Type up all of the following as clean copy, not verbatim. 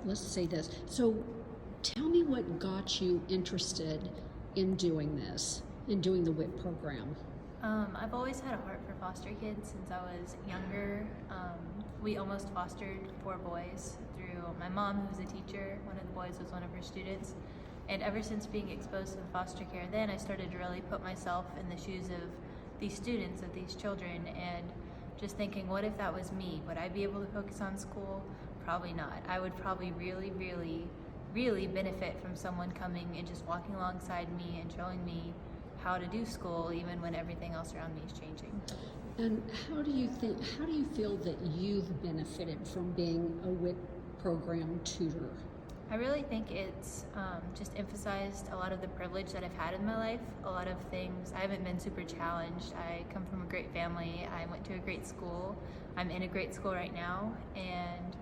let's say this. So tell me what got you interested in doing this, in doing the WHIT program. I've always had a heart for foster kids since I was younger. We almost fostered 4 boys through my mom, who's a teacher. One of the boys was one of her students. And ever since being exposed to the foster care, then I started to really put myself in the shoes of these students, of these children, and just thinking, what if that was me? Would I be able to focus on school? Probably not. I would probably really benefit from someone coming and just walking alongside me and showing me how to do school even when everything else around me is changing. And how do you feel that you've benefited from being a WHIT program tutor? I really think it's just emphasized a lot of the privilege that I've had in my life. A lot of things, I haven't been super challenged. I come from a great family. I went to a great school. I'm in a great school right now. And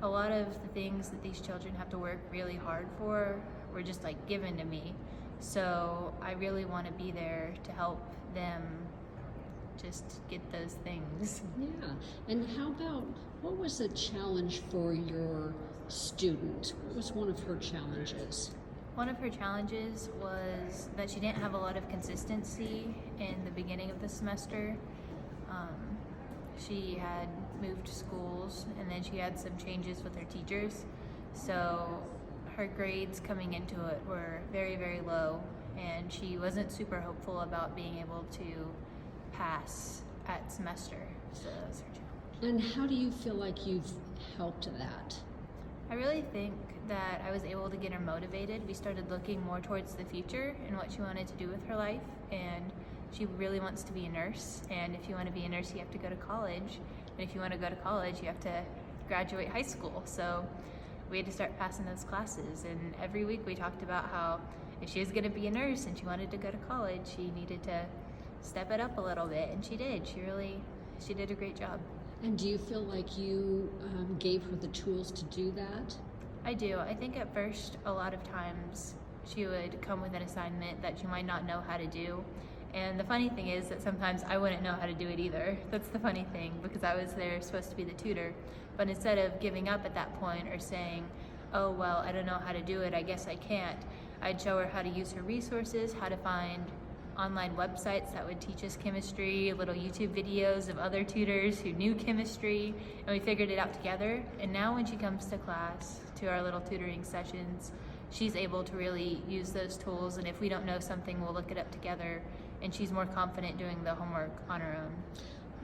a lot of the things that these children have to work really hard for were just like given to me. So I really want to be there to help them just get those things. Yeah. And how about, what was a challenge for your student? What was one of her challenges? One of her challenges was that she didn't have a lot of consistency in the beginning of the semester. She had moved schools and then she had some changes with her teachers. So her grades coming into it were very low, and she wasn't super hopeful about being able to pass at semester. So that was her challenge. And how do you feel like you've helped that? I really think that I was able to get her motivated. We started looking more towards the future and what she wanted to do with her life, and she really wants to be a nurse. And if you want to be a nurse, you have to go to college. And if you want to go to college, you have to graduate high school. So we had to start passing those classes. And every week we talked about how if she was going to be a nurse and she wanted to go to college, she needed to step it up a little bit. And she did. She did a great job. And do you feel like you gave her the tools to do that? I do. I think at first, a lot of times, she would come with an assignment that she might not know how to do. And the funny thing is that sometimes I wouldn't know how to do it either. That's the funny thing, because I was there supposed to be the tutor. But instead of giving up at that point or saying, oh, well, I don't know how to do it, I guess I can't, I'd show her how to use her resources, how to find online websites that would teach us chemistry, little YouTube videos of other tutors who knew chemistry, and we figured it out together. And now when she comes to class, to our little tutoring sessions, she's able to really use those tools, and if we don't know something, we'll look it up together, and she's more confident doing the homework on her own.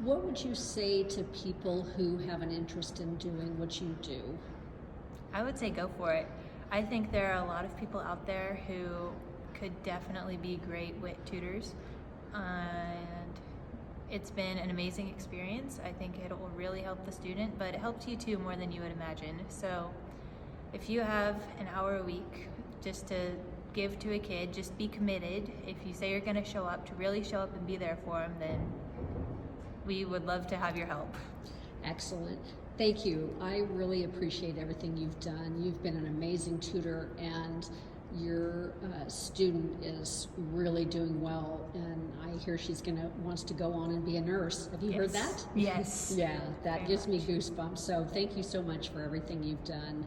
What would you say to people who have an interest in doing what you do? I would say go for it. I think there are a lot of people out there who could definitely be great WHIT tutors, and it's been an amazing experience. I think it will really help the student, but it helps you too more than you would imagine. So if you have an hour a week just to give to a kid, just be committed. If you say you're going to show up, to really show up and be there for them, then we would love to have your help. Excellent. Thank you. I really appreciate everything you've done. You've been an amazing tutor, and your student is really doing well, and I hear she's wants to go on and be a nurse. Have you heard that? Yes. Yeah, that Very gives me much. goosebumps. So thank you so much for everything you've done.